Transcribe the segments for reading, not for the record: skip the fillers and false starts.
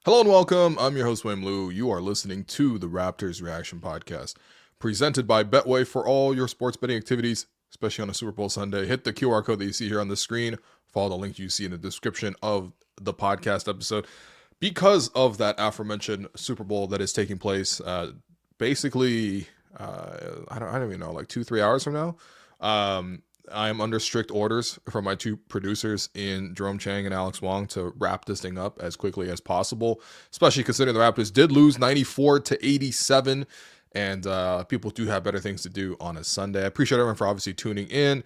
Hello and welcome. I'm your host, Wayne Liu. You are listening to the Raptors Reaction Podcast, presented by Betway for all your sports betting activities, especially on a Super Bowl Sunday. Hit the QR code that you see here on the screen. Follow the link you see in the description of the podcast episode. Because of that aforementioned Super Bowl that is taking place, basically, I don't even know, like 2-3 hours from now. I am under strict orders from my two producers in Jerome Chang and Alex Wong to wrap this thing up as quickly as possible, especially considering the Raptors did lose 94-87, and people do have better things to do on a Sunday. I appreciate everyone for obviously tuning in.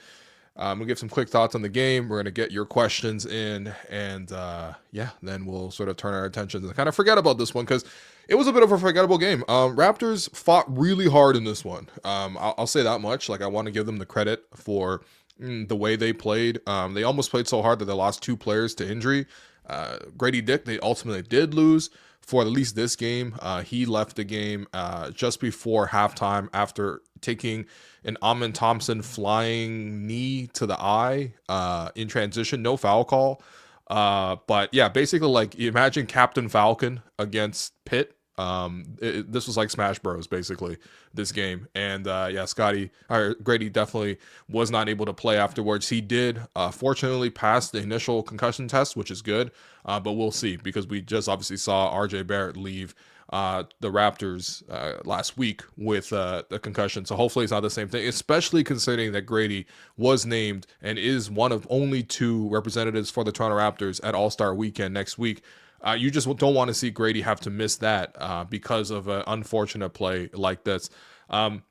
I'm going to give some quick thoughts on the game. We're going to get your questions in, and then we'll sort of turn our attention and kind of forget about this one because it was a bit of a forgettable game. Raptors fought really hard in this one. I'll say that much. Like, I want to give them the credit for the way they played. They almost played so hard that they lost two players to injury. Grady Dick, they ultimately did lose for at least this game. He left the game just before halftime after taking an Amen Thompson flying knee to the eye in transition. No foul call. But yeah, basically, like, imagine Captain Falcon against Pitt. This was like Smash Bros, basically, this game. And Grady definitely was not able to play afterwards. He did fortunately pass the initial concussion test, which is good, but we'll see, because we just obviously saw RJ Barrett leave the Raptors last week with a concussion. So hopefully it's not the same thing, especially considering that Grady was named and is one of only two representatives for the Toronto Raptors at All-Star Weekend next week. You just don't want to see Grady have to miss that because of an unfortunate play like this. So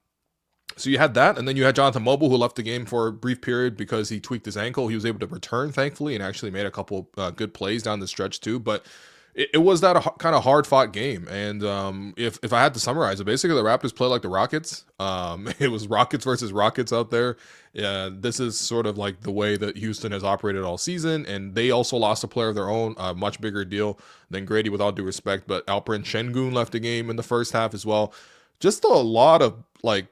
you had that, and then you had Jonathan Mobile, who left the game for a brief period because he tweaked his ankle. He was able to return, thankfully, and actually made a couple good plays down the stretch too. But it was that kind of hard-fought game. And if I had to summarize it, basically the Raptors played like the Rockets. It was Rockets versus Rockets out there. This is sort of like the way that Houston has operated all season, and they also lost a player of their own, a much bigger deal than Grady, with all due respect. But Alperen Sengun left the game in the first half as well. Just a lot of like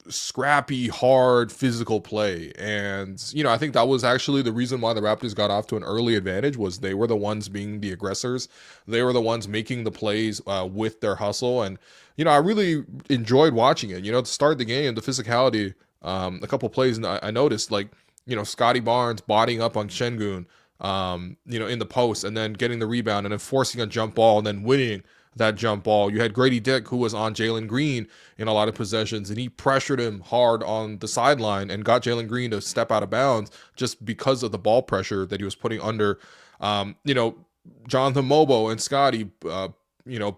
scrappy, hard, physical play. And, I think that was actually the reason why the Raptors got off to an early advantage, was they were the ones being the aggressors. They were the ones making the plays with their hustle. And, I really enjoyed watching it. To start the game, the physicality, a couple plays, and I noticed, like, Scottie Barnes bodying up on Sengun, in the post, and then getting the rebound and then forcing a jump ball and then winning that jump ball. You had Grady Dick, who was on Jalen Green in a lot of possessions, and he pressured him hard on the sideline and got Jalen Green to step out of bounds just because of the ball pressure that he was putting under. Jonathan Mobo and Scottie,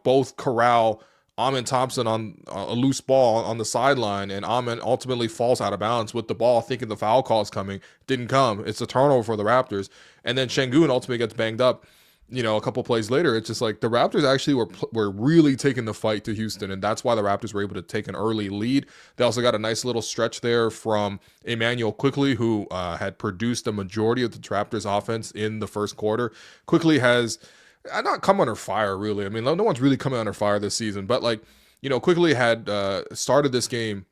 both corral Amen Thompson on a loose ball on the sideline, and Amen ultimately falls out of bounds with the ball, thinking the foul call is coming. Didn't come. It's a turnover for the Raptors. And then Sengun ultimately gets banged up. A couple plays later, it's just like the Raptors actually were really taking the fight to Houston, and that's why the Raptors were able to take an early lead. They also got a nice little stretch there from Immanuel Quickley, who had produced the majority of the Raptors offense in the first quarter. Quickley has not come under fire, really. I mean, no one's really coming under fire this season, but Quickley had started this game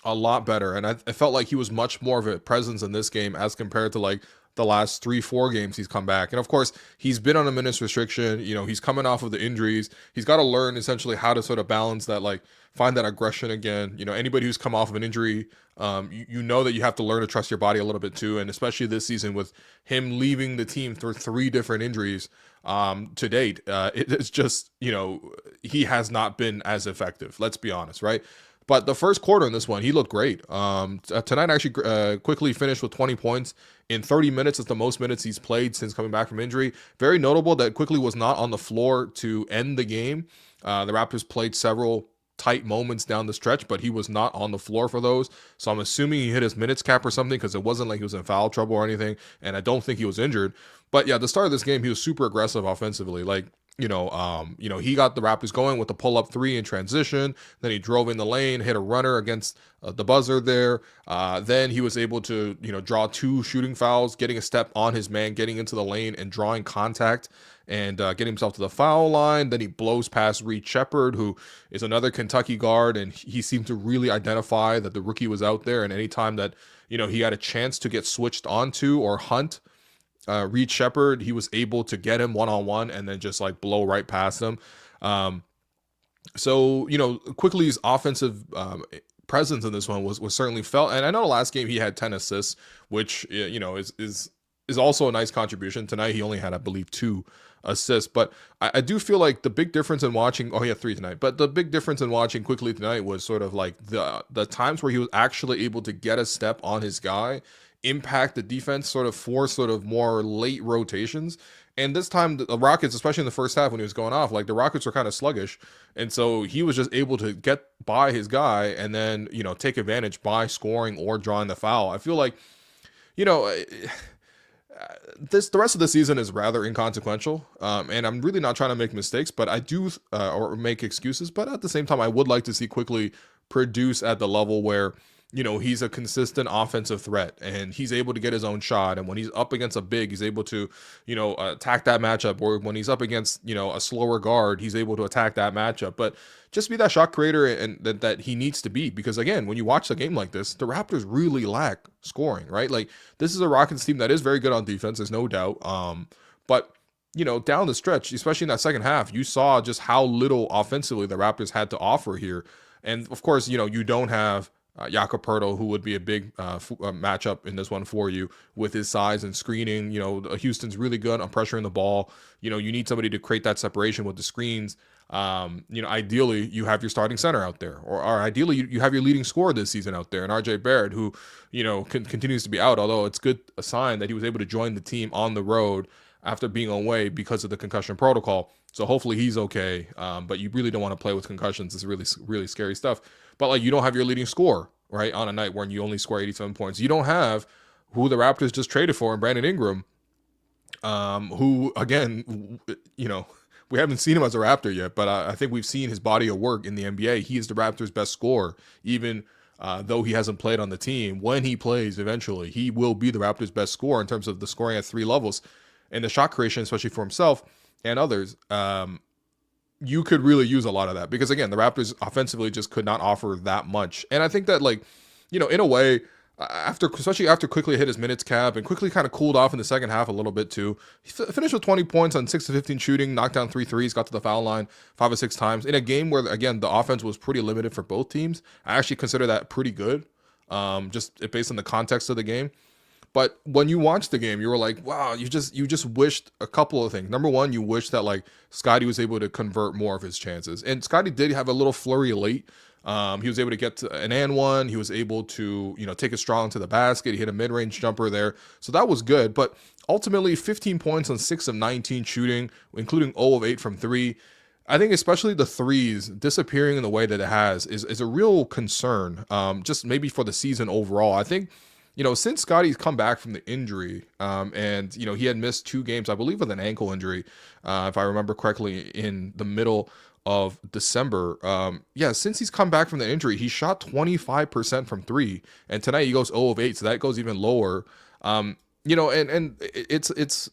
a lot better, and I felt like he was much more of a presence in this game as compared to like the last 3-4 games he's come back. And of course, he's been on a minutes restriction. He's coming off of the injuries. He's got to learn essentially how to sort of balance that, like find that aggression again. Anybody who's come off of an injury, you know that you have to learn to trust your body a little bit too. And especially this season with him leaving the team through 3 different injuries to date, it's just, he has not been as effective. Let's be honest, right? But the first quarter in this one, he looked great. Tonight, actually, Quickley finished with 20 points in 30 minutes. It's the most minutes he's played since coming back from injury. Very notable that Quickley was not on the floor to end the game. The Raptors played several tight moments down the stretch, but he was not on the floor for those. So I'm assuming he hit his minutes cap or something, because it wasn't like he was in foul trouble or anything, and I don't think he was injured. But yeah, the start of this game, he was super aggressive offensively. Like, he got the Raptors going with the pull-up 3 in transition. Then he drove in the lane, hit a runner against the buzzer there. Then he was able to, draw 2 shooting fouls, getting a step on his man, getting into the lane and drawing contact and getting himself to the foul line. Then he blows past Reed Shepherd, who is another Kentucky guard, and he seemed to really identify that the rookie was out there. And anytime that, he had a chance to get switched onto or hunt, Reed Shepherd, he was able to get him one-on-one and then just like blow right past him. Um, so, Quickly's offensive presence in this one was certainly felt. And I know the last game he had 10 assists, which, is also a nice contribution. Tonight he only had, I believe, 2 assists. But I do feel like the big difference in watching, he had 3 tonight, but the big difference in watching Quickly tonight was sort of like the times where he was actually able to get a step on his guy, impact the defense, sort of force sort of more late rotations. And this time, the Rockets, especially in the first half when he was going off, like the Rockets were kind of sluggish. And so he was just able to get by his guy and then, take advantage by scoring or drawing the foul. I feel like, you know, the rest of the season is rather inconsequential. And I'm really not trying to make mistakes, but I do, or make excuses. But at the same time, I would like to see Quickly produce at the level where, he's a consistent offensive threat and he's able to get his own shot. And when he's up against a big, he's able to, attack that matchup. Or when he's up against, a slower guard, he's able to attack that matchup. But just be that shot creator and that he needs to be. Because again, when you watch a game like this, the Raptors really lack scoring, right? Like this is a Rockets team that is very good on defense. There's no doubt. But down the stretch, especially in that second half, you saw just how little offensively the Raptors had to offer here. And of course, you don't have Jakob Poeltl, who would be a big matchup in this one for you with his size and screening. Houston's really good on pressuring the ball. You need somebody to create that separation with the screens. Ideally you have your starting center out there, or ideally you have your leading scorer this season out there, and RJ Barrett, who continues to be out. Although it's a sign that he was able to join the team on the road after being away because of the concussion protocol. So hopefully he's okay. But you really don't want to play with concussions. It's really, really scary stuff. But like, you don't have your leading scorer, right, on a night when you only score 87 points. You don't have who the Raptors just traded for, Brandon Ingram, who, again, we haven't seen him as a Raptor yet, but I think we've seen his body of work in the NBA. He is the Raptors' best scorer, even though he hasn't played on the team. When he plays eventually, he will be the Raptors' best scorer in terms of the scoring at 3 levels and the shot creation, especially for himself and others. You could really use a lot of that because, again, the Raptors offensively just could not offer that much. And I think that, like, in a way, especially after Quickly hit his minutes cap and Quickly kind of cooled off in the second half a little bit too. He finished with 20 points on 6 of 15 shooting, knocked down 3 threes, got to the foul line 5 or 6 times in a game where, again, the offense was pretty limited for both teams. I actually consider that pretty good, just based on the context of the game. But when you watched the game, you were like, wow, you just wished a couple of things. Number one, you wish that like Scottie was able to convert more of his chances. And Scottie did have a little flurry late. He was able to get to an and one. He was able to, take it strong to the basket. He hit a mid-range jumper there. So that was good. But ultimately, 15 points on 6 of 19 shooting, including 0 of 8 from 3. I think especially the threes disappearing in the way that it has is a real concern, just maybe for the season overall. I think, since Scottie's come back from the injury, and, he had missed 2 games, I believe with an ankle injury, if I remember correctly, in the middle of December. Since he's come back from the injury, he shot 25% from 3, and tonight he goes 0 of 8, so that goes even lower. And it's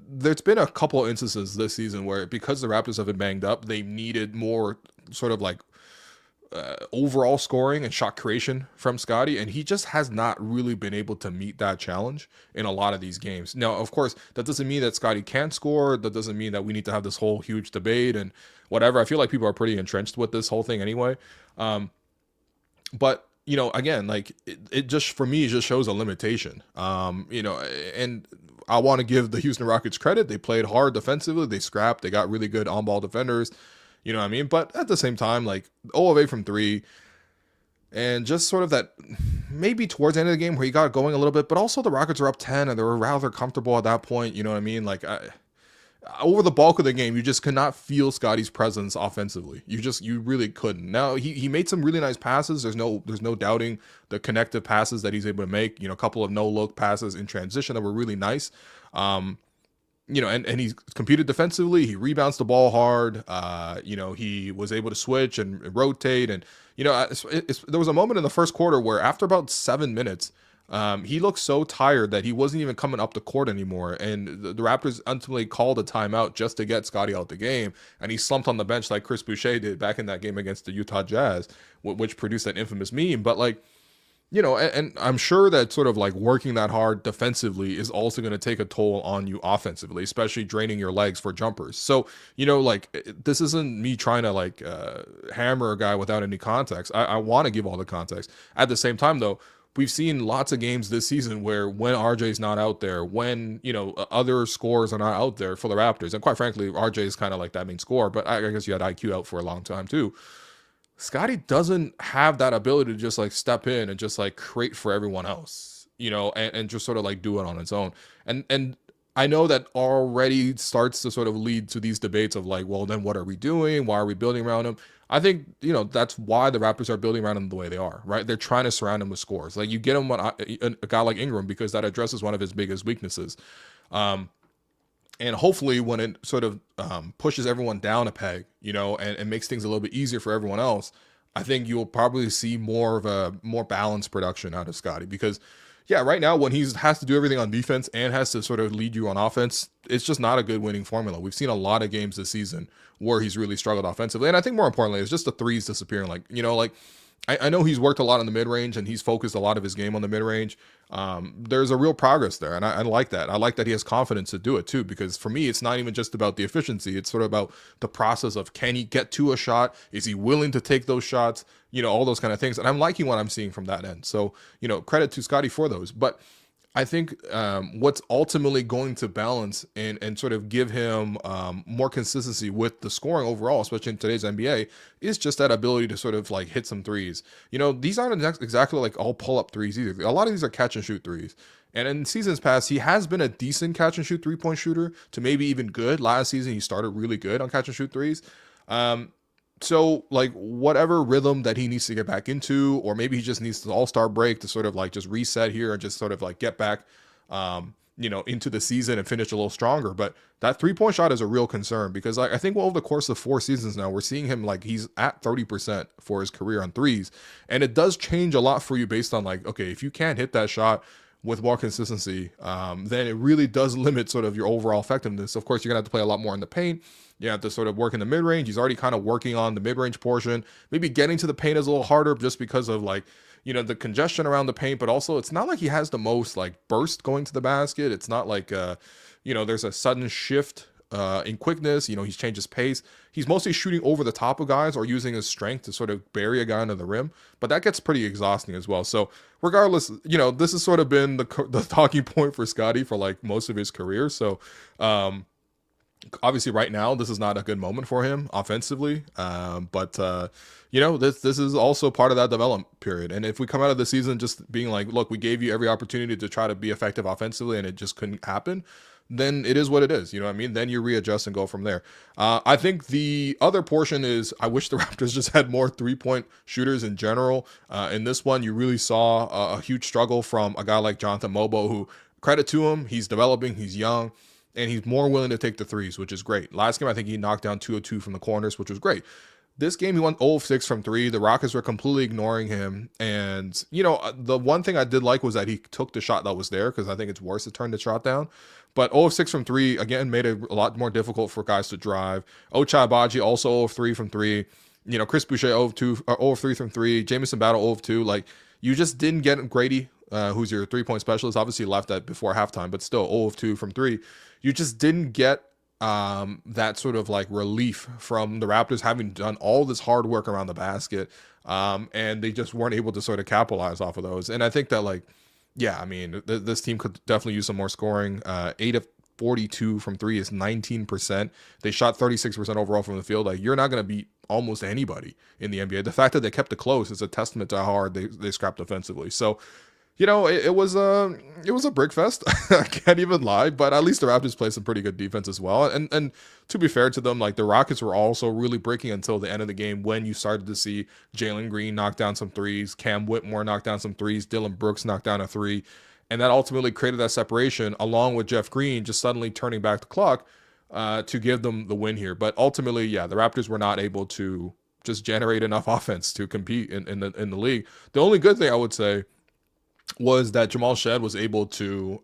there's been a couple instances this season where, because the Raptors have been banged up, they needed more sort of like overall scoring and shot creation from Scottie, and he just has not really been able to meet that challenge in a lot of these games. Now, of course, that doesn't mean that Scottie can't score. That doesn't mean that we need to have this whole huge debate and whatever. I feel like people are pretty entrenched with this whole thing anyway. But again, like it just, for me, it just shows a limitation. And I want to give the Houston Rockets credit. They played hard defensively. They scrapped. They got really good on-ball defenders. You know what I mean? But at the same time, like 0 of 8 from 3, and just sort of that maybe towards the end of the game where he got going a little bit, but also the Rockets were up 10 and they were rather comfortable at that point. You know what I mean? Like over the bulk of the game, you just could not feel Scottie's presence offensively. You really couldn't. Now he made some really nice passes. There's no doubting the connective passes that he's able to make. A couple of no-look passes in transition that were really nice. And he competed defensively. He rebounds the ball hard. He was able to switch and rotate. And, there was a moment in the first quarter where after about 7 minutes, he looked so tired that he wasn't even coming up the court anymore. And the Raptors ultimately called a timeout just to get Scottie out the game. And he slumped on the bench like Chris Boucher did back in that game against the Utah Jazz, which produced that infamous meme. But like, And I'm sure that sort of like working that hard defensively is also going to take a toll on you offensively, especially draining your legs for jumpers. So, this isn't me trying to like hammer a guy without any context. I want to give all the context. At the same time, though, we've seen lots of games this season where when RJ's not out there, when, other scores are not out there for the Raptors, and quite frankly, RJ is kind of like that main scorer, but I guess you had IQ out for a long time too. Scottie doesn't have that ability to just like step in and just like create for everyone else, and just sort of like do it on its own. And I know that already starts to sort of lead to these debates of like, well, then what are we doing? Why are we building around him? I think, that's why the Raptors are building around him the way they are, right? They're trying to surround him with scores. Like you get him on a guy like Ingram because that addresses one of his biggest weaknesses. And hopefully when it sort of pushes everyone down a peg, and makes things a little bit easier for everyone else, I think you'll probably see more of a more balanced production out of Scottie because, yeah, right now when he has to do everything on defense and has to sort of lead you on offense, it's just not a good winning formula. We've seen a lot of games this season where he's really struggled offensively. And I think more importantly, it's just the threes disappearing. I know he's worked a lot in the mid-range and he's focused a lot of his game on the mid-range. There's a real progress there, and I like that. I like that he has confidence to do it too, because for me, it's not even just about the efficiency. It's sort of about the process of, can he get to a shot? Is he willing to take those shots? All those kind of things. And I'm liking what I'm seeing from that end. So, credit to Scottie for those. But I think what's ultimately going to balance and sort of give him more consistency with the scoring overall, especially in today's NBA, is just that ability to sort of like hit some threes. These aren't exactly like all pull-up threes either. A lot of these are catch-and-shoot threes. And in seasons past, he has been a decent catch-and-shoot three-point shooter to maybe even good. Last season, he started really good on catch-and-shoot threes. So like whatever rhythm that he needs to get back into, or maybe he just needs the all-star break to sort of like just reset here and just sort of like get back, into the season and finish a little stronger. But that 3-point shot is a real concern because I think over the course of 4 seasons now, we're seeing him like he's at 30% for his career on threes. And it does change a lot for you based on like, okay, if you can't hit that shot with more consistency, then it really does limit sort of your overall effectiveness. Of course, you're gonna have to play a lot more in the paint. You have to sort of work in the mid-range. He's already kind of working on the mid-range portion. Maybe getting to the paint is a little harder just because of like, the congestion around the paint, but also it's not like he has the most like burst going to the basket. It's not like, there's a sudden shift in quickness. He's changed his pace. He's mostly shooting over the top of guys or using his strength to sort of bury a guy under the rim, but that gets pretty exhausting as well. So regardless, this has sort of been the talking point for Scottie for like most of his career. So, obviously right now this is not a good moment for him offensively, but this is also part of that development period. And if we come out of the season just being like, look, we gave you every opportunity to try to be effective offensively and it just couldn't happen, then it is what it is. Then you readjust and go from there. I think the other portion is I wish the Raptors just had more 3-point shooters in general. In this one, you really saw a huge struggle from a guy like Jonathan Mobo, who, credit to him, he's developing, he's young, and he's more willing to take the threes, which is great. Last game, I think he knocked down 2 of 2 from the corners, which was great. This game, he went 0 of 6 from 3. The Rockets were completely ignoring him. And, the one thing I did like was that he took the shot that was there, because I think it's worse to turn the shot down. But 0 of 6 from 3, again, made it a lot more difficult for guys to drive. Ochai Agbaji also 0 of 3 from 3. Chris Boucher 0 of 2, or 0 of 3 from 3. Jamison Battle 0 of 2. Like, you just didn't get Grady, who's your 3-point specialist. Obviously left that before halftime, but still 0 of 2 from 3. You just didn't get that sort of like relief from the Raptors having done all this hard work around the basket, and they just weren't able to sort of capitalize off of those. And I think that like, yeah, I mean, this team could definitely use some more scoring. 8 of 42 from 3 is 19%. They shot 36% overall from the field. Like, you're not going to beat almost anybody in the NBA. The fact that they kept it close is a testament to how hard they scrapped offensively. So, it was a brick fest. I can't even lie, but at least the Raptors played some pretty good defense as well. And to be fair to them, like, the Rockets were also really breaking until the end of the game, when you started to see Jalen Green knock down some threes, Cam Whitmore knock down some threes, Dylan Brooks knocked down a 3, and that ultimately created that separation, along with Jeff Green just suddenly turning back the clock to give them the win here. But ultimately, yeah, the Raptors were not able to just generate enough offense to compete in the league. The only good thing I would say was that Jamal Shead was able to,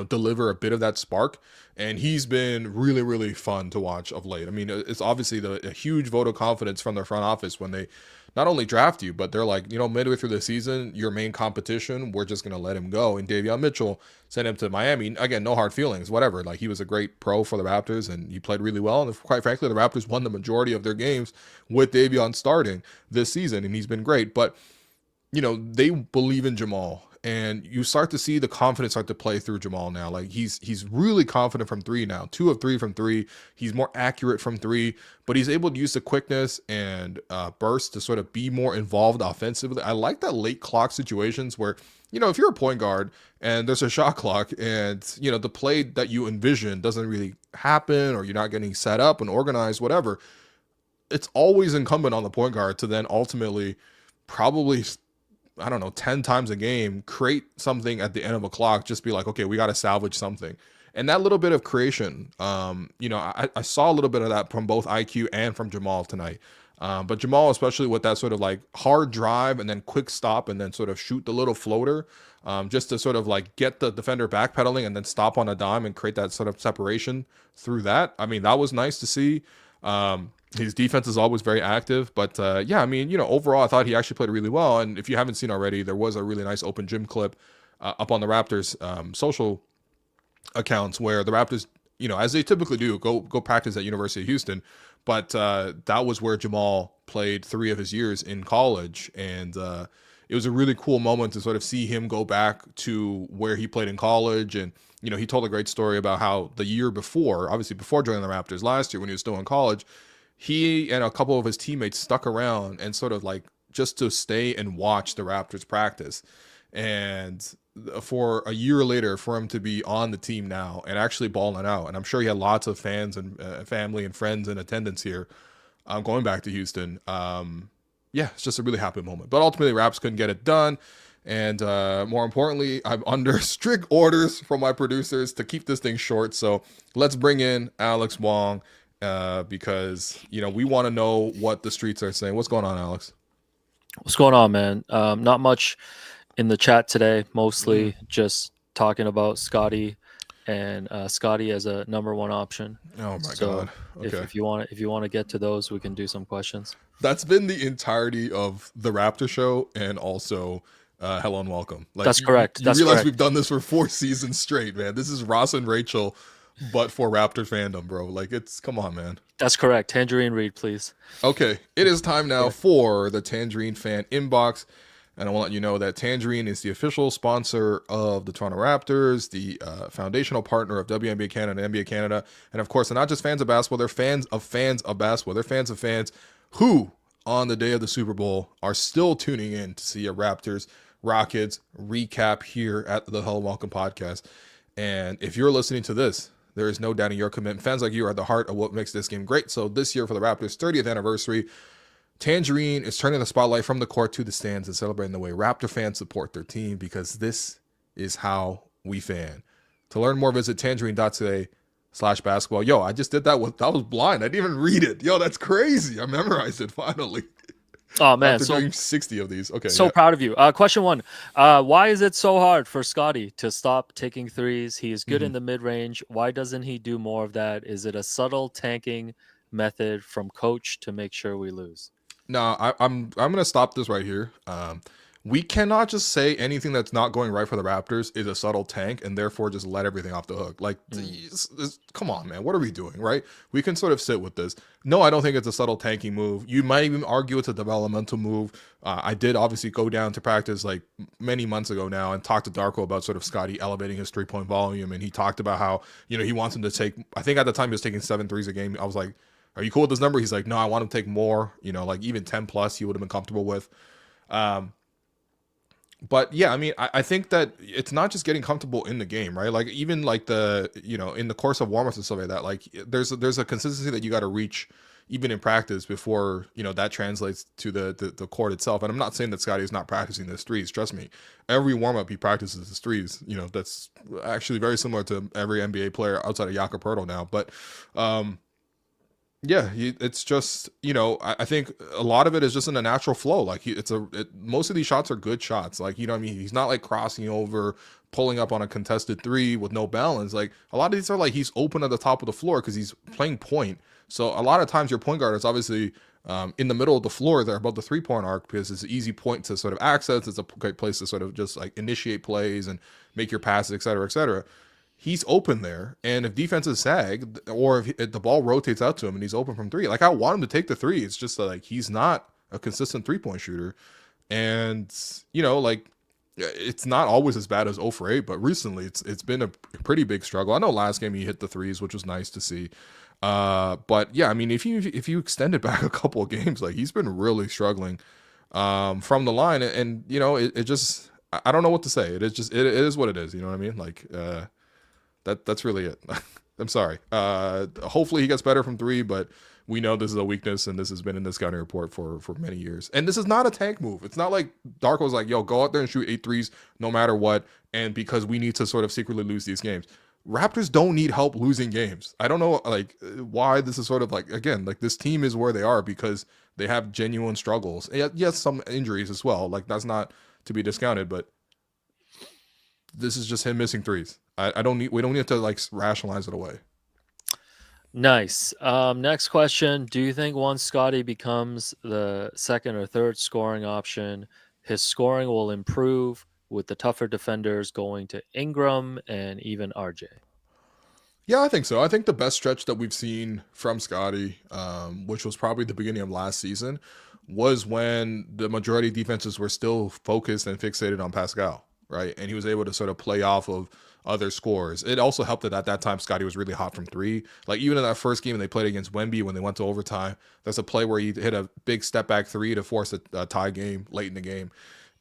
deliver a bit of that spark. And he's been really, really fun to watch of late. I mean, it's obviously a huge vote of confidence from their front office when they not only draft you, but they're like, midway through the season, your main competition, we're just going to let him go. And Davion Mitchell sent him to Miami. Again, no hard feelings, whatever. Like, he was a great pro for the Raptors, and he played really well. And quite frankly, the Raptors won the majority of their games with Davion starting this season, and he's been great. But, they believe in Jamal. And you start to see the confidence start to play through Jamal now. Like, he's really confident from three now. 2 of 3 from three. He's more accurate from three, but he's able to use the quickness and burst to sort of be more involved offensively. I like that late clock situations where, if you're a point guard and there's a shot clock and, the play that you envision doesn't really happen, or you're not getting set up and organized, whatever, it's always incumbent on the point guard to then ultimately probably, 10 times a game, create something at the end of a clock, just be like, okay, we got to salvage something. And that little bit of creation, I saw a little bit of that from both IQ and from Jamal tonight. But Jamal, especially with that sort of like hard drive and then quick stop and then sort of shoot the little floater, just to sort of like get the defender backpedaling and then stop on a dime and create that sort of separation through that. I mean, that was nice to see. His defense is always very active, but overall, I thought he actually played really well. And if you haven't seen already, there was a really nice open gym clip up on the Raptors social accounts where the Raptors, as they typically do, go practice at University of Houston. But that was where Jamal played 3 of his years in college, and it was a really cool moment to sort of see him go back to where he played in college. And he told a great story about how the year before, obviously before joining the Raptors last year when he was still in college, he and a couple of his teammates stuck around and sort of like just to stay and watch the Raptors practice. And for a year later, for him to be on the team now and actually balling out, and I'm sure he had lots of fans and family and friends in attendance here going back to Houston. It's just a really happy moment. But ultimately, Raps couldn't get it done. And more importantly, I'm under strict orders from my producers to keep this thing short. So let's bring in Alex Wong. Because we want to know what the streets are saying. What's going on, Alex? What's going on, man? Not much in the chat today. Mostly just talking about Scottie and Scottie as a number 1 option. Oh my god! Okay. If you want to get to those, we can do some questions. That's been the entirety of the Raptor show, and also Hello and Welcome. Like, that's correct. You realize we've done this for 4 seasons straight, man. This is Ross and Rachel, but for Raptor fandom, bro. Like, come on, man. That's correct. Tangerine read, please. Okay, it is time now for the Tangerine fan inbox. And I want to let you know that Tangerine is the official sponsor of the Toronto Raptors, the foundational partner of WNBA Canada and NBA Canada. And of course, they're not just fans of basketball, they're fans of basketball. They're fans of fans who, on the day of the Super Bowl, are still tuning in to see a Raptors Rockets recap here at the Hello Welcome podcast. And if you're listening to this, there is no doubting your commitment. Fans like you are at the heart of what makes this game great. So this year for the Raptors' 30th anniversary, Tangerine is turning the spotlight from the court to the stands and celebrating the way Raptor fans support their team, because this is how we fan. To learn more, visit tangerine.ca/basketball. Yo, I just did that I was blind. I didn't even read it. Yo, that's crazy. I memorized it finally. Oh man, after doing 60 of these. Okay. So proud of you. Question 1. Why is it so hard for Scottie to stop taking threes? He is good in the mid-range. Why doesn't he do more of that? Is it a subtle tanking method from coach to make sure we lose? No, I'm gonna stop this right here. We cannot just say anything that's not going right for the Raptors is a subtle tank and therefore just let everything off the hook. Like, come on, man. What are we doing, right? We can sort of sit with this. No, I don't think it's a subtle tanking move. You might even argue it's a developmental move. I did obviously go down to practice like many months ago now and talk to Darko about sort of Scottie elevating his 3-point volume. And he talked about how, he wants him to take, I think at the time he was taking 7 threes a game. I was like, are you cool with this number? He's like, no, I want him to take more, like even 10 plus he would have been comfortable with. But yeah, I mean, I think that it's not just getting comfortable in the game, right? Like even like in the course of warm-ups and stuff like that, like there's a consistency that you got to reach even in practice before, that translates to the court itself. And I'm not saying that Scottie is not practicing his threes. Trust me, every warm-up he practices his threes. That's actually very similar to every NBA player outside of Jakob Poeltl now. But yeah, it's just, I think a lot of it is just in a natural flow. Like most of these shots are good shots. Like, what I mean? He's not like crossing over, pulling up on a contested 3 with no balance. Like a lot of these are like he's open at the top of the floor because he's playing point. So a lot of times your point guard is obviously in the middle of the floor there above the 3-point arc, because it's an easy point to sort of access. It's a great place to sort of just like initiate plays and make your passes, et cetera, et cetera. He's open there, and if defenses sag, or if the ball rotates out to him and he's open from three, like I want him to take the three. It's just like he's not a consistent 3-point shooter, and like it's not always as bad as 0 for 8, but recently it's been a pretty big struggle. I know last game he hit the threes, which was nice to see. But yeah, I mean, if you extend it back a couple of games, like he's been really struggling from the line, and it just, I don't know what to say. It is what it is. You know what I mean? Like that's really it. I'm sorry. Hopefully he gets better from three, but we know this is a weakness, and this has been in the scouting report for many years. And this is not a tank move. It's not like Darko's like, yo, go out there and shoot 8 threes no matter what, and because we need to sort of secretly lose these games. Raptors don't need help losing games. I don't know like why this is sort of like, again, like this team is where they are because they have genuine struggles. Yes, some injuries as well. Like that's not to be discounted, but this is just him missing threes. We don't need to like rationalize it away. Nice. Next question. Do you think once Scottie becomes the second or third scoring option, his scoring will improve with the tougher defenders going to Ingram and even RJ? Yeah, I think so. I think the best stretch that we've seen from Scottie, which was probably the beginning of last season, was when the majority of defenses were still focused and fixated on Pascal, right? And he was able to sort of play off of other scores. It also helped that at that time Scottie was really hot from three. Like even in that first game they played against Wemby when they went to overtime, there's a play where he hit a big step back three to force a tie game late in the game.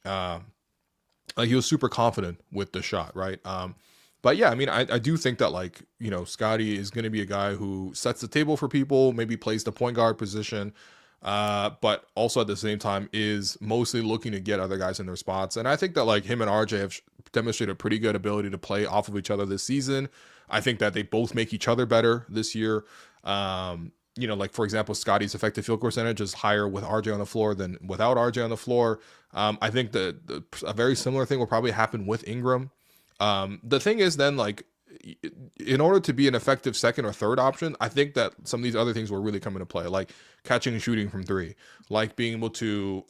Like he was super confident with the shot, right? But yeah, I mean, I do think that like, Scottie is going to be a guy who sets the table for people, maybe plays the point guard position, but also at the same time is mostly looking to get other guys in their spots. And I think that like him and RJ have demonstrated a pretty good ability to play off of each other this season. I think that they both make each other better this year. Like for example, Scottie's effective field goal percentage is higher with RJ on the floor than without RJ on the floor. I think that a very similar thing will probably happen with Ingram. The thing is then like, in order to be an effective second or third option, I think that some of these other things will really come into play, like catching and shooting from three, like being able to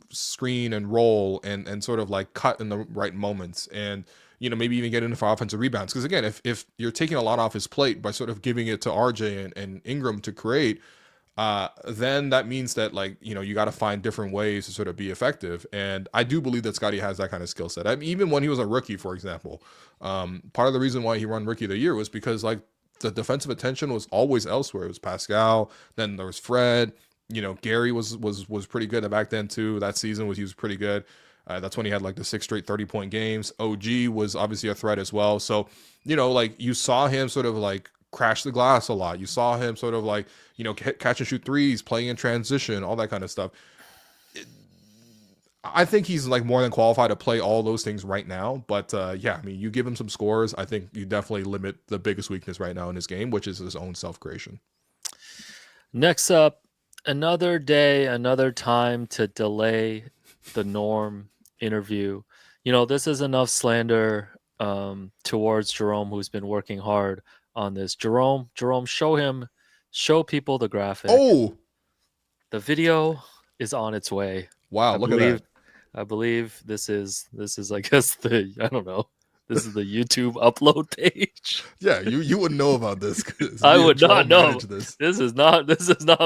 screen and roll and sort of like cut in the right moments, and maybe even get in for offensive rebounds. Because again, if you're taking a lot off his plate by sort of giving it to RJ and Ingram to create, then that means that like, you got to find different ways to sort of be effective. And I do believe that Scottie has that kind of skill set. I mean, even when he was a rookie, for example, part of the reason why he won Rookie of the Year was because like the defensive attention was always elsewhere. It was Pascal, then there was Fred, Gary was pretty good back then too. That season he was pretty good. That's when he had like the 6 straight 30-point games. OG was obviously a threat as well. So, like you saw him sort of like crash the glass a lot. You saw him sort of like, catch and shoot threes, playing in transition, all that kind of stuff. I think he's like more than qualified to play all those things right now. But yeah, I mean, you give him some scores, I think you definitely limit the biggest weakness right now in his game, which is his own self-creation. Next up, another day, another time to delay the Norm interview. This is enough slander towards Jerome, who's been working hard on this. Jerome, show people the graphic. Oh, the video is on its way. Wow, look at that. I believe this is I guess this is the YouTube upload page. Yeah, you wouldn't know about this. I would not know. This is not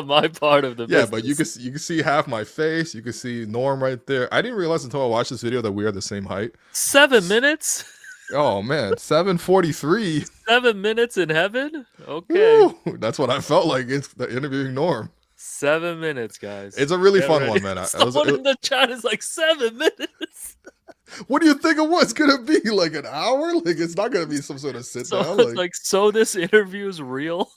my part of the business. Yeah, but you can see half my face. You can see Norm right there. I didn't realize until I watched this video that we are the same height. 7 minutes. Oh man, 7:43. 7 minutes in heaven. Okay, Woo, that's what I felt like. It's the interviewing Norm. 7 minutes, guys. It's a really fun one, man. Someone in the chat is like 7 minutes. What do you think it was gonna be? Like an hour? Like it's not gonna be some sort of sit down. So this interview is real.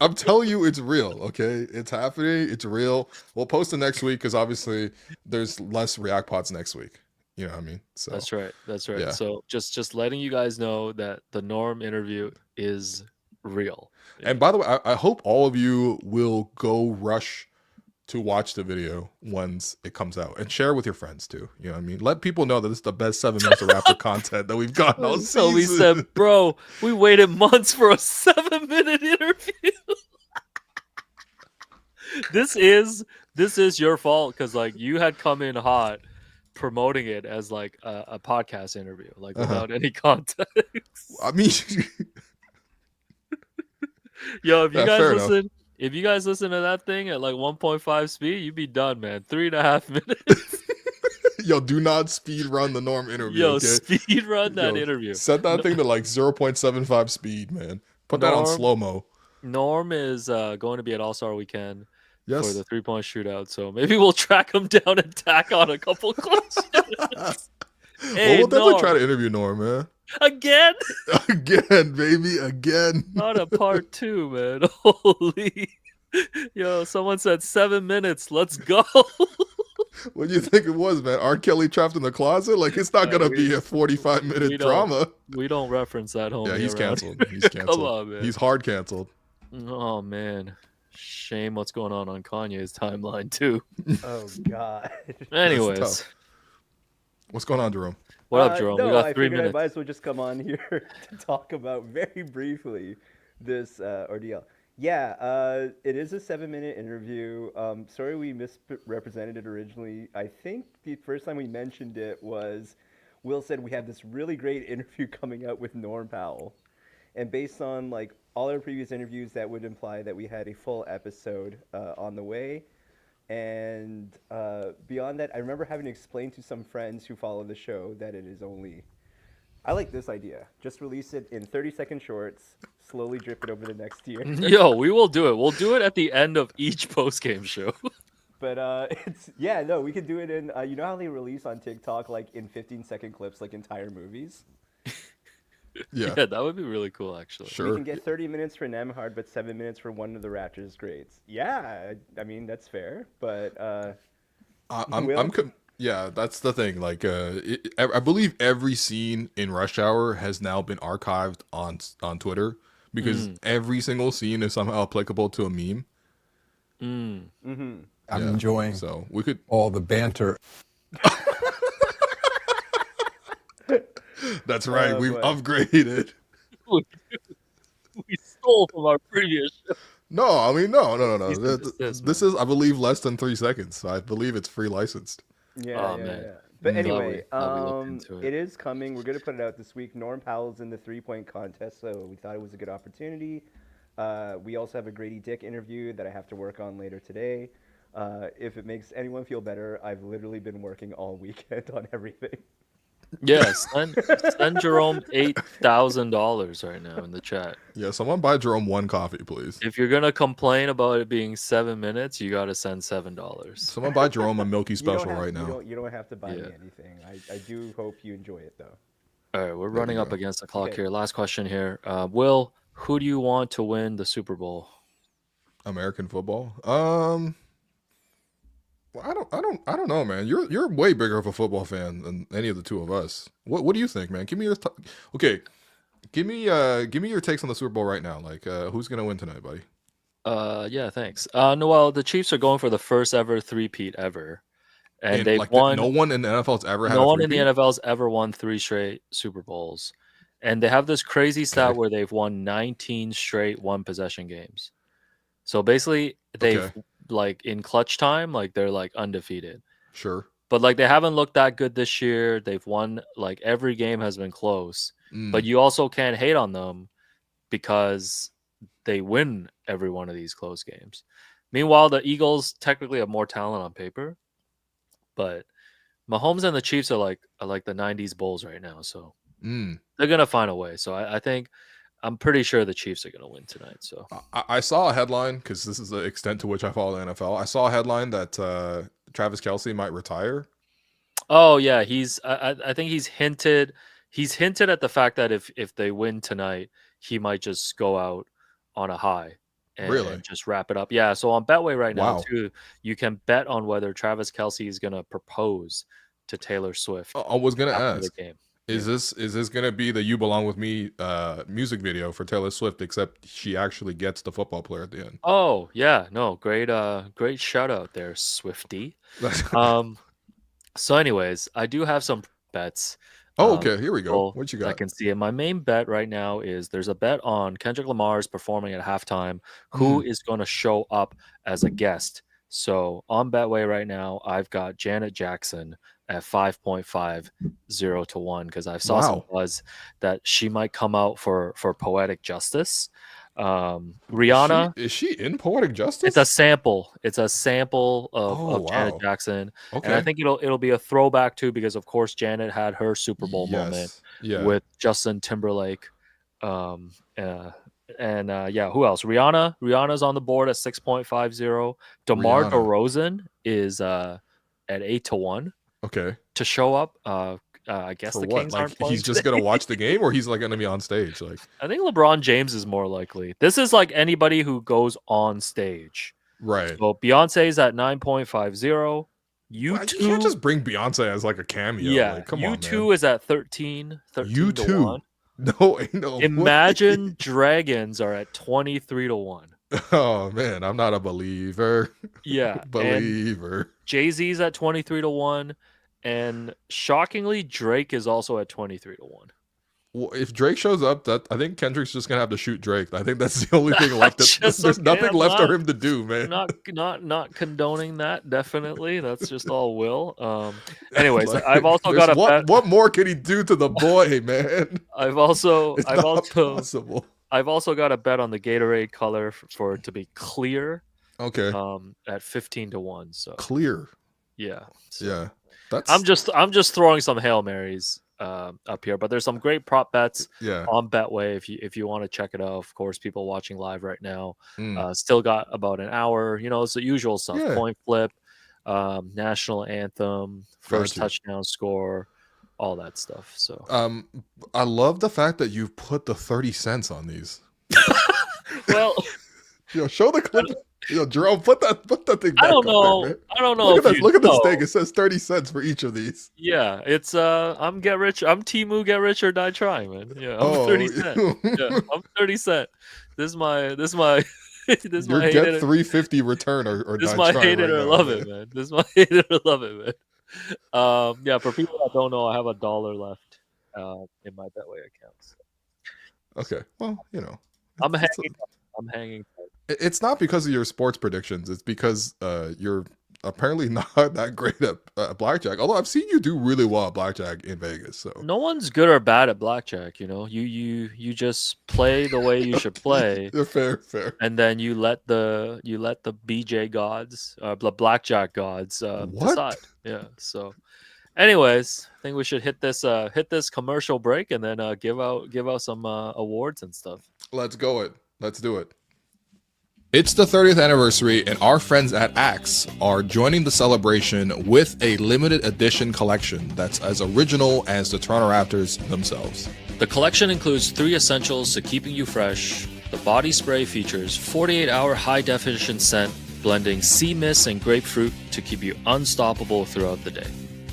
I'm telling you, it's real. Okay, it's happening. It's real. We'll post it next week because obviously there's less React Pods next week. You know what I mean? So That's right. Yeah. So just letting you guys know that the Norm interview is real. And by the way, I hope all of you will go rush to watch the video once it comes out and share with your friends too. You know what I mean? Let people know that this is the best 7 minutes of Raptor content that we've gotten all season. So we said, bro, we waited months for a 7-minute interview. this is your fault because like you had come in hot promoting it as like a podcast interview, like without any context. I mean, Yo, if you guys fair enough. listen, if you guys listen to that thing at like 1.5 speed, you'd be done, man. 3.5 minutes. Yo, do not speed run the Norm interview, Yo, okay? speed run that Yo, interview. set that thing to like 0.75 speed, man. Put that on Norm slow mo. Norm is going to be at All Star Weekend for the Yes. 3-point shootout, so maybe we'll track him down and tack on a couple questions. Well, Hey, we'll definitely Norm, try to interview Norm, man. again? Again, baby, again. Not a part 2, man. Holy. Yo, someone said 7 minutes. Let's go. What do you think it was, man? R. Kelly trapped in the closet? Like, it's not gonna we- be a 45-minute we don't- drama. We don't reference that, homie. Yeah, he's around canceled. here. He's canceled. Come on, man. He's hard canceled. Oh, man. Shame what's going on Kanye's timeline, too. Oh God. Anyways, tough. What's going on, Jerome? what up, Jerome? No, We got I 3 figured I minutes. might as well just come on here to talk about very briefly this ordeal. Yeah, it is a 7-minute interview. Sorry we misrepresented it originally. I think the first time we mentioned it was Will said we have this really great interview coming out with Norm Powell. And based on like all our previous interviews, that would imply that we had a full episode on the way. And beyond that, I remember having to explain to some friends who follow the show that it is only. I like this idea. Just release it in 30-second shorts, slowly drip it over the next year. Yo, we will do it. We'll do it at the end of each post-game show. But we could do it in. You know how they release on TikTok like in 15-second clips, like entire movies. Yeah, Yeah, that would be really cool, actually. We sure. can get 30 minutes for Nemhard, but 7 minutes for one of the Raptors greats. Yeah, I mean that's fair, but Will? Yeah, that's the thing. Like, I believe every scene in Rush Hour has now been archived on Twitter because every single scene is somehow applicable to a meme. Mm. Mm-hmm. I'm Yeah, enjoying So we could. all the banter. That's right. Oh, We've boy. upgraded. We stole from our previous show. No, I mean no. Cease and desist, This is, I believe, less than 3 seconds. I believe it's free licensed. Yeah, Oh, yeah, man. yeah. But Glad we- anyway, glad we looked into it. it is coming. We're gonna put it out this week. Norm Powell's in the 3-point contest, so we thought it was a good opportunity. We also have a Grady Dick interview that I have to work on later today. If it makes anyone feel better, I've literally been working all weekend on everything. Yeah, send Jerome $8,000 right now in the chat. Yeah, someone buy Jerome 1 coffee, please. If you're gonna complain about it being 7 minutes, you gotta send $7. Someone buy Jerome a Milky You don't Special have- right now. You don't have to buy me Yeah. anything. I do hope you enjoy it though. All right, we're There running we up go. against the clock Okay. here. Last question here. Will, who do you want to win the Super Bowl? American football. Well, I don't know, man. You're way bigger of a football fan than any of the two of us. What do you think, man? Give me your okay. Give me your takes on the Super Bowl right now. Like, who's gonna win tonight, buddy? Yeah, thanks. No, well, the Chiefs are going for the first ever three-peat ever, and they've like won. no one in the NFL's ever had. No a one in the three-peat? NFL's ever won 3 straight Super Bowls, and they have this crazy stat Okay. where they've won 19 straight one-possession games. So basically, they've Okay. like in clutch time, like they're like undefeated. Sure. But like they haven't looked that good this year. They've won like every game has been close. Mm, But you also can't hate on them because they win every one of these close games. Meanwhile, the Eagles technically have more talent on paper, but Mahomes and the Chiefs are like the 90s Bulls right now. So mm. they're gonna find a way. So I think I'm pretty sure the Chiefs are gonna win tonight. So I saw a headline because this is the extent to which I follow the NFL. I saw a headline that Travis Kelce might retire. oh yeah, I think he's hinted at the fact that if they win tonight, he might just go out on a high and, Really? and just wrap it up. Yeah. So on Betway right now Wow. too, you can bet on whether Travis Kelce is gonna propose to Taylor Swift I was gonna after the ask. game. Is this gonna be the "You Belong with Me" music video for Taylor Swift? Except she actually gets the football player at the end. Oh yeah, no, great shout out there, Swifty. So anyways, I do have some bets. Oh, okay. Here we go. People What you that got? can see it. My main bet right now is there's a bet on Kendrick Lamar's performing at halftime. Who Mm. is going to show up as a guest? So on Betway right now, I've got Janet Jackson at 5.50 to 1 because I saw some Wow. buzz that she might come out for Poetic Justice. Is Rihanna, she in Poetic it's a Justice? sample. It's a sample Oh, of Janet wow. Jackson, and I Okay. think it'll be a throwback too because of course Janet had her Super Bowl moment Yes. Yeah. with Justin Timberlake, um, uh, and yeah, who else? Rihanna's on the board at 6.50. DeMar Rihanna. DeRozan is at 8 to 1 Okay. to show up. I guess For the what? Kings Like aren't playing he's just today. gonna watch the game, or he's like gonna be on stage? Like, I think LeBron James is more likely. This is like anybody who goes on stage. right. So Beyonce's at 9.50. Well, you can't U2, just bring Beyonce as like a cameo. yeah, Like, come on, man. U2 is at 13 You to too. 1. No, ain't no way. Imagine Dragons are at 23 to 1. Oh man, I'm not a believer. Yeah, and believer. Jay-Z's at 23 to 1, and shockingly Drake is also at 23 to 1. Well, if Drake shows up, that I think Kendrick's just gonna have to shoot Drake. I think that's the only thing left. Just There's okay, nothing I'm left for not- him to do, man. Not condoning that, definitely. That's just all will. Anyways, Like, I've also there's got a bet. what more can he do to the boy, man? I've also It's not possible. I've also got a bet on the Gatorade color for it to be clear, Okay, at 15 to 1. So clear. yeah, so Yeah, that's I'm just throwing some Hail Marys up here, but there's some great prop bets yeah. on Betway if you want to check it out. Of course, people watching live right now Mm, still got about an hour. You know, it's the usual stuff: Yeah. coin flip, national anthem, first you. touchdown score, all that stuff. So I love the fact that you put the 30 cents on these. well. Show the clip. Gerald, put that thing back I don't up know. there, man. I don't know. Look if at this. you Look at this know. thing. It says 30 cents for each of these. Yeah, it's I'm Timu get rich or die trying, man. Yeah, I'm 30 cent. Yeah, I'm 30 cent. This is my this is Your my hate get it. 350 return or This is die my trying hate it right or now, love man. it, man. This is my hate it or love it, man. Yeah, for people that don't know, I have $1 left in my Betway account. So Okay. Well, I'm it's- hanging. I'm hanging. it's not because of your sports predictions. It's because you're apparently not that great at blackjack. Although I've seen you do really well at blackjack in Vegas. So No one's good or bad at blackjack. You know, you just play the way you should play. fair. And then you let the BJ gods, the blackjack gods, What? decide. Yeah. So, anyways, I think we should hit this commercial break and then give out some awards and stuff. Let's go it. Let's do it. It's the 30th anniversary, and our friends at Axe are joining the celebration with a limited edition collection that's as original as the Toronto Raptors themselves. The collection includes 3 essentials to keeping you fresh. The body spray features 48-hour high-definition scent, blending sea mist and grapefruit to keep you unstoppable throughout the day.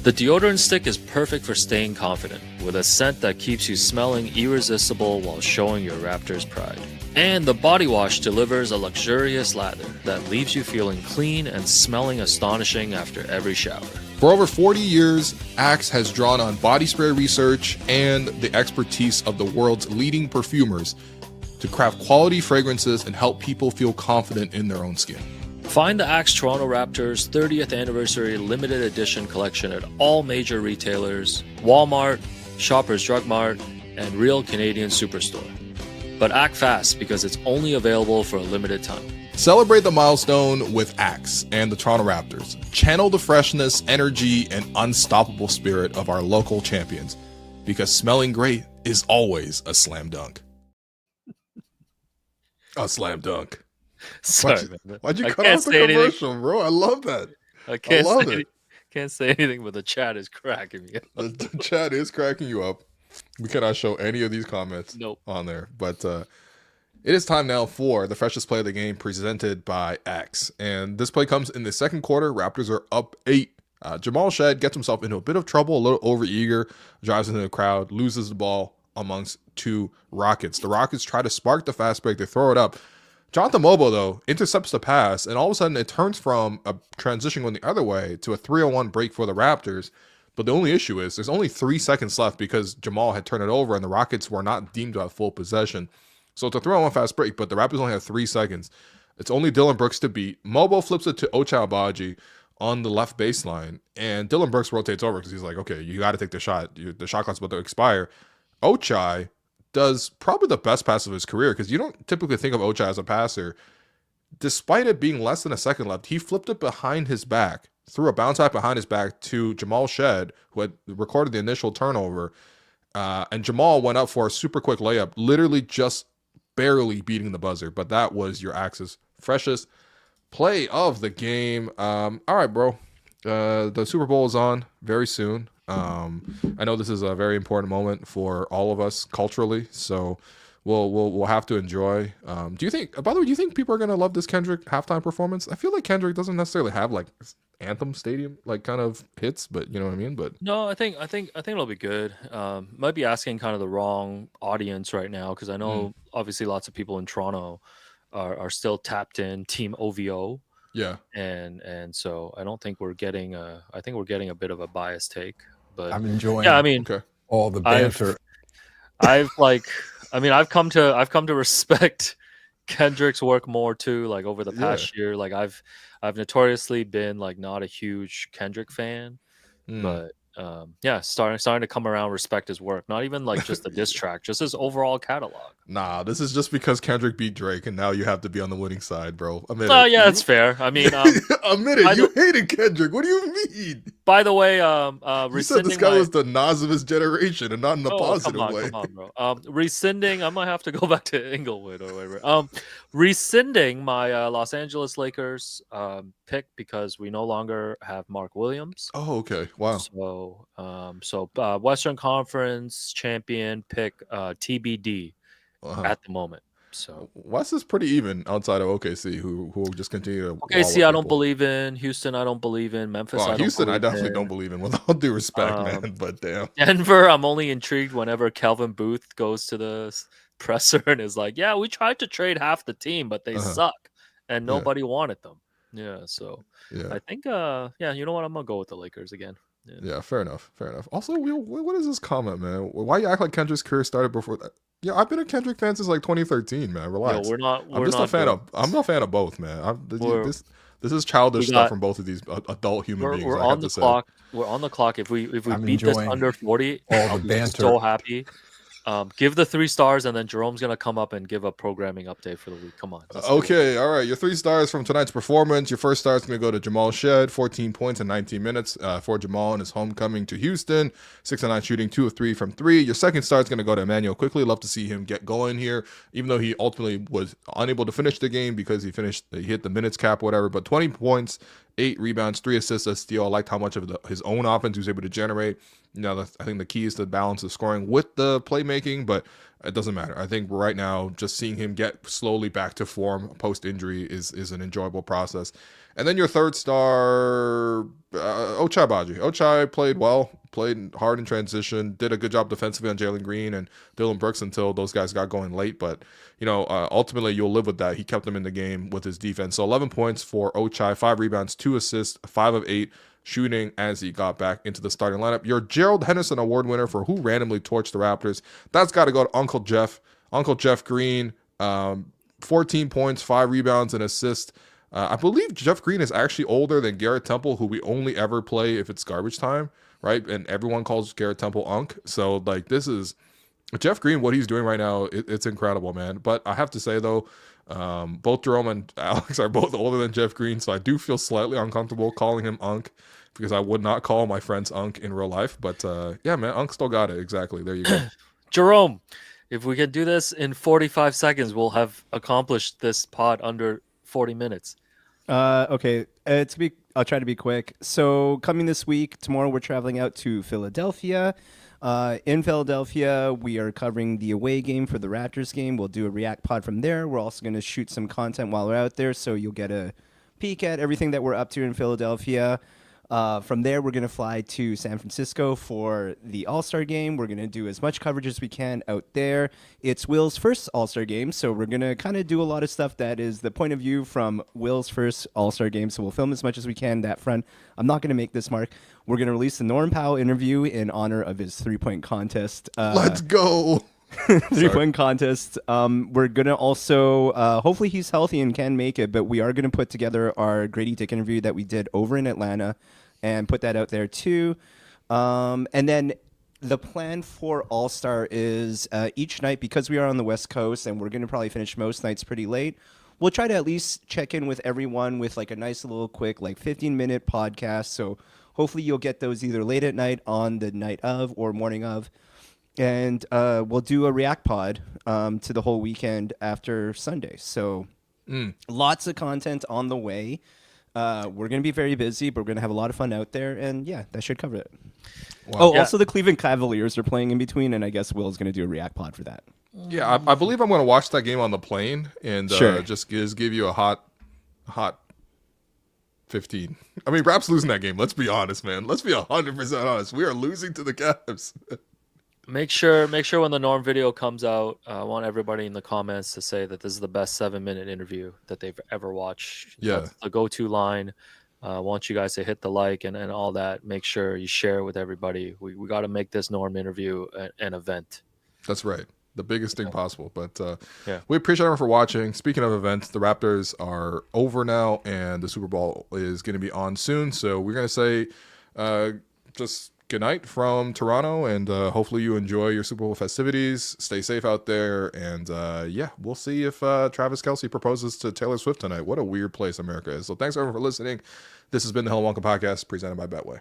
The deodorant stick is perfect for staying confident, with a scent that keeps you smelling irresistible while showing your Raptors pride. And the body wash delivers a luxurious lather that leaves you feeling clean and smelling astonishing after every shower. For over 40 years, Axe has drawn on body spray research and the expertise of the world's leading perfumers to craft quality fragrances and help people feel confident in their own skin. Find the Axe Toronto Raptors 30th Anniversary Limited Edition collection at all major retailers, Walmart, Shoppers Drug Mart, and Real Canadian Superstore. But act fast because it's only available for a limited time. Celebrate the milestone with Axe and the Toronto Raptors. Channel the freshness, energy, and unstoppable spirit of our local champions, because smelling great is always a slam dunk. A slam dunk. Sorry, man. Why'd you I cut can't off the say anything. commercial, bro? I love that. I can't love say, it. can't say anything, but the chat is cracking me up. The chat is cracking you up. We cannot show any of these comments Nope. on there, but it is time now for the freshest play of the game presented by Axe. And this play comes in the second quarter. Raptors are up 8. Jamal Shead gets himself into a bit of trouble, a little overeager, drives into the crowd, loses the ball amongst 2 Rockets. The Rockets try to spark the fast break. They throw it up. Jonathan Mobo, though, intercepts the pass, and all of a sudden it turns from a transition going the other way to a 3-on-1 break for the Raptors. But the only issue is there's only 3 seconds left because Jamal had turned it over and the Rockets were not deemed to have full possession. So it's a 3-on-1 fast break, but the Raptors only have 3 seconds. It's only Dylan Brooks to beat. Mobo flips it to Ochai Agbaji on the left baseline, and Dylan Brooks rotates over because he's like, okay, you got to take the shot. The shot clock's about to expire. Ochai does probably the best pass of his career because you don't typically think of Ochai as a passer. Despite it being less than a second left, he flipped it behind his back, threw a bounce back behind his back to Jamal Shead, who had recorded the initial turnover. And Jamal went up for a super quick layup, literally just barely beating the buzzer. But that was your Axis freshest play of the game. All right, bro. The Super Bowl is on very soon. I know this is a very important moment for all of us culturally, so we'll have to enjoy. Do you think? By the way, do you think people are gonna love this Kendrick halftime performance? I feel like Kendrick doesn't necessarily have like anthem stadium like kind of hits, but you know what I mean. But No, I think it'll be good. Might be asking kind of the wrong audience right now because I know obviously lots of people in Toronto are still tapped in Team OVO, yeah, and so I don't think we're getting I think we're getting a bit of a biased take. But I'm enjoying yeah, I mean, okay, all the banter. I've I've come to respect Kendrick's work more too. Like over the past year, like I've notoriously been like not a huge Kendrick fan, but yeah, starting to come around, respect his work. Not even like just the diss track, just his overall catalog. Nah, this is just because Kendrick beat Drake, and now you have to be on the winning side, bro. Admit Oh it. yeah, that's fair. I mean, admit it. You hated Kendrick. What do you mean? by the way, You said this guy was the Nas of his generation, and not in a positive way. Come on, bro. Rescinding. I might have to go back to Inglewood or whatever. Rescinding my Los Angeles Lakers pick because we no longer have Mark Williams. Oh, okay. Wow. So Western Conference champion pick TBD at the moment. So West is pretty even outside of OKC, who will just continue to. OKC, I don't believe in. Houston, I don't believe in. Memphis, I don't Houston, I believe definitely in. don't believe in. With all due respect, man, but damn. Denver, I'm only intrigued whenever Kelvin Booth goes to the presser and is like, "Yeah, we tried to trade half the team, but they suck, and nobody wanted them." Yeah, so I think, yeah, you know what? I'm gonna go with the Lakers again. Yeah, fair enough. Also, what is this comment, man? Why you act like Kendrick's career started before that? Yeah, I've been a Kendrick fan since like 2013, man. Relax. We're not. I'm just a fan of. I'm a fan of both, man. This is childish stuff from both of these adult human beings. We're on the clock. We're on the clock. If we beat this under 40, I'll be so happy. Give the 3 stars, and then Jerome's gonna come up and give a programming update for the week. Come on. Okay, all right. Your 3 stars from tonight's performance. Your first star is gonna go to Jamal Shead, 14 points in 19 minutes for Jamal in his homecoming to Houston. 6 of 9 shooting, 2 of 3 from 3. Your second star is gonna go to Immanuel Quickley. Love to see him get going here, even though he ultimately was unable to finish the game because he hit the minutes cap, whatever. But 20 points, 8 rebounds, 3 assists, a steal. I liked how much of his own offense he was able to generate. You know, I think the key is the balance of scoring with the playmaking, but it doesn't matter. I think right now, just seeing him get slowly back to form post-injury is an enjoyable process. And then your third star, Ochai Agbaji. Ochai played well, played hard in transition, did a good job defensively on Jalen Green and Dylan Brooks until those guys got going late. But, you know, ultimately you'll live with that. He kept them in the game with his defense. So 11 points for Ochai, 5 rebounds, 2 assists, 5 of 8 shooting as he got back into the starting lineup. Your Gerald Henderson Award winner for who randomly torched the Raptors. That's got to go to Uncle Jeff. Uncle Jeff Green, 14 points, 5 rebounds, and assist. I believe Jeff Green is actually older than Garrett Temple, who we only ever play if it's garbage time, right? And everyone calls Garrett Temple Unc. So, like, this is Jeff Green, what he's doing right now, it's incredible, man. But I have to say, though, both Jerome and Alex are both older than Jeff Green, so I do feel slightly uncomfortable calling him Unc because I would not call my friends Unc in real life. But yeah, man, Unc still got it. Exactly. There you go. Jerome, if we can do this in 45 seconds, we'll have accomplished this pod under 40 minutes. Okay. I'll try to be quick. So coming this week, tomorrow we're traveling out to Philadelphia. In Philadelphia, we are covering the away game for the Raptors game. We'll do a react pod from there. We're also going to shoot some content while we're out there, so you'll get a peek at everything that we're up to in Philadelphia. From there, we're going to fly to San Francisco for the All-Star game. We're going to do as much coverage as we can out there. It's Will's first All-Star game, so we're going to kind of do a lot of stuff that is the point of view from Will's first All-Star game. So we'll film as much as we can that front. I'm not going to make this mark. We're going to release the Norm Powell interview in honor of his three-point contest. Let's go. Three-point contest. We're going to also, hopefully he's healthy and can make it, but we are going to put together our Grady Dick interview that we did over in Atlanta and put that out there too. And then the plan for All-Star is each night, because we are on the West Coast and we're going to probably finish most nights pretty late, we'll try to at least check in with everyone with like a nice little quick like 15-minute podcast. So hopefully you'll get those either late at night on the night of or morning of. And we'll do a React pod to the whole weekend after Sunday. So lots of content on the way. We're going to be very busy, but we're going to have a lot of fun out there. And yeah, that should cover it. Wow. Oh, also the Cleveland Cavaliers are playing in between, and I guess Will's going to do a React pod for that. Yeah, I believe I'm going to watch that game on the plane and Sure. just give you a hot 15. I mean, Raps losing that game. Let's be honest, man. Let's be 100% honest. We are losing to the Cavs. Make sure when the Norm video comes out, I want everybody in the comments to say that this is the best 7-minute interview that they've ever watched. Yeah. That's the go-to line. I want you guys to hit the like and all that. Make sure you share with everybody. We got to make this Norm interview an event. That's right. The biggest thing possible. But Yeah. we appreciate everyone for watching. Speaking of events, the Raptors are over now, and the Super Bowl is going to be on soon. So we're going to say just good night from Toronto, and hopefully you enjoy your Super Bowl festivities. Stay safe out there, and yeah, we'll see if Travis Kelce proposes to Taylor Swift tonight. What a weird place America is. So thanks everyone for listening. This has been the Hell Wonka Podcast presented by Betway.